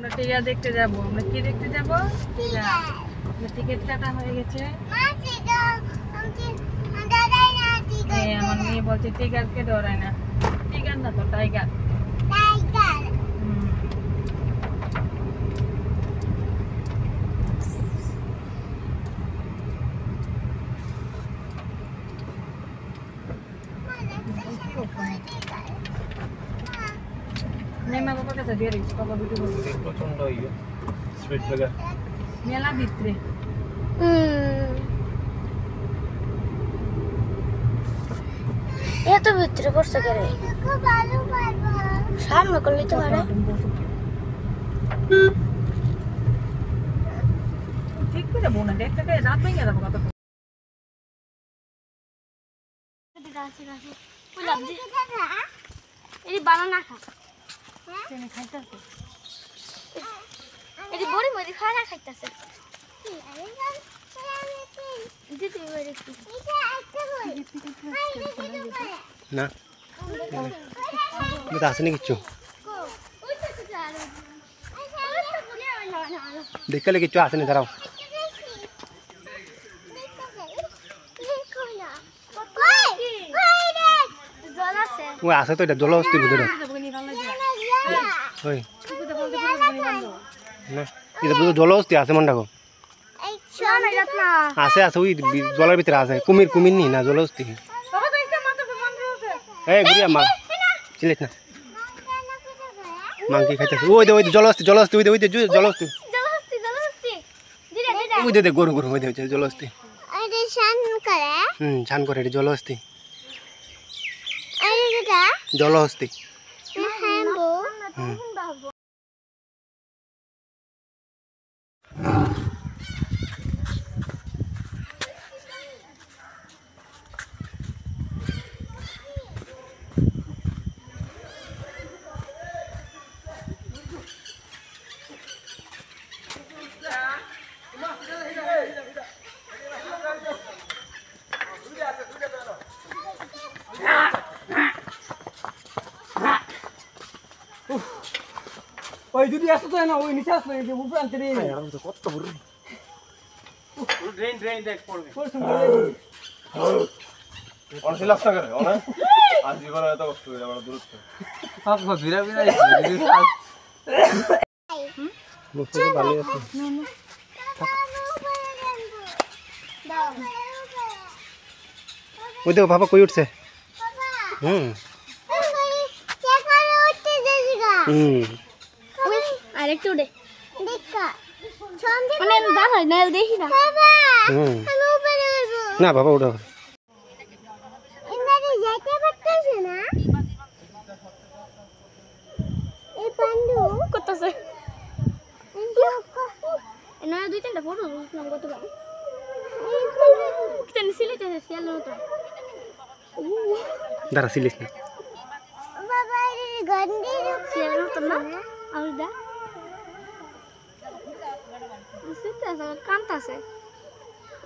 আমরা টিয়া দেখতে যাব। আমরা কি দেখতে যাব? টিয়া। টিকিট কাটা হয়ে গেছে। আমার মেয়ে বলছে টিগারকে ডরায় না। টিগার না তো, টাইগার। নেমা বাবা কাছে দিয়ে রিক্স বাবা ভিডিও করতে প্রচন্ড ইয়ে স্পিড লাগা মেলা ভিতরে এত ভিতরে পড়ছে কেন সামনে করলে তো পারে ঠিক করে বোনা দেখতে গিয়ে রাত ভেঙে যাবো কত এই বানানা খা চেনে খাইতেছে এই বড়ি মরি খানা খাইতেছে দিদি বড়ি না এটা আসেনি কিছু দেখলে কিছু আসেনি দাঁড়াও ওই আসে তো এটা জল অস্তি ভিতরে ওই না এটা তো জল অস্তি আছে মন রাখো আছে আছে ওই জলের ভিতরে আছে কুমির কুমির নি না জল অস্তি এই গুড়িয়া মা চিলিস না মাংকি খাইতেছে ওই জল অস্তি ওই জল অস্তি ওই দে গরু গরু ওই দে জল অস্তি ছান করে এটা জল অস্তি জল অস্তি ওই যদি আসতো না ওই নিচে আসলো এই যে উপরে আনতে নেই কত বড় ড্রেন দেখ পড়বে অনেক লাগছে করে অনেক আজ জীবনে এত কষ্ট করে আমরা দূরত্ব সব ভিড়া ভিড়া বসে তো ভালো আছে ওই দেখো বাবা কই উঠছে আরেকটু দে মানে দাঁড়াই না দেখি না না বাবা উঠো করতেছে না দুই তিনটা ফটো বুঝলাম কত ভালো কিটা নিছিলে তো শিয়াল তো দাঁড়া সিলিস না বাবা এই গন্ডি শিয়াল তো না আর দা সিটা কান্তাছে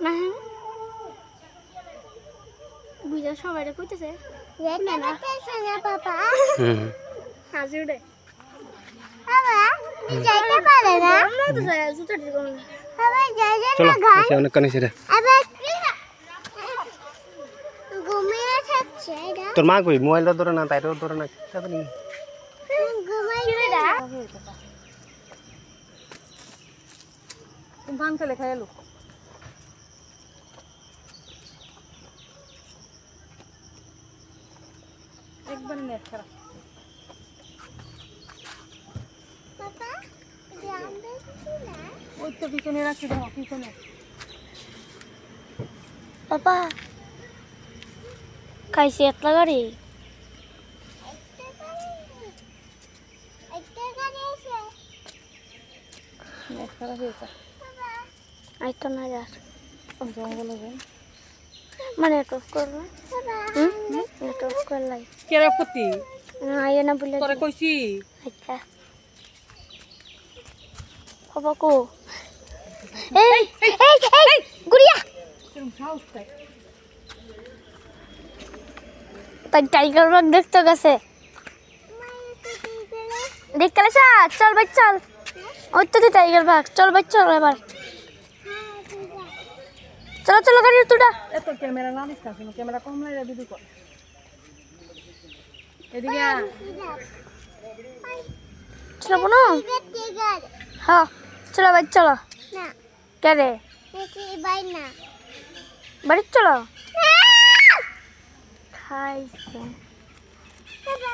না বুঝা সবাই কইতেছে না না না পাপা হাজির দে বাবা যাইতে পারে না আমরা তো যাই জুতো দিতে কোন বাবা যাই যাই চলো এসে অনেক কানে সেটা আবার ঘুমিয়ে থাকছে এটা তোর মা কই মোবাইলটা ধরে না তাইটাও ধরে না কি নি ঘুমাই রে তুমি ধান খেলে খাই এলো একবার নেট খারাপ পাপা গ্রাম দেখছিস না ওই তো পিছনে রাখছি দেখো পিছনে পাপা খাইছি এতলা গাড়ি নেট খারাপ হয়েছে আই তো না যার জঙ্গলে যাই মানে নেটওয়ার্ক করবে নেটওয়ার্ক করলাই কেরা পতি আই না বলে তোরে কইছি আচ্ছা পাপা কো এই এই এই গুড়িয়া তুমি সাউথ তাই তাই টাইগার বাঘ দেখতে গেছে দেখতে চল ভাই চল ওই তো টাইগার বাঘ চল ভাই চল এবার চলো চলো গাড়ি তুটা এত ক্যামেরা না দিস না ক্যামেরা কম লাগে ভিডিও কর এদিকে আ। চলো বোনো হ্যাঁ চলো ভাই চলো না কে রে দেখি বাই না বাড়ি চলো খাইছে বাবা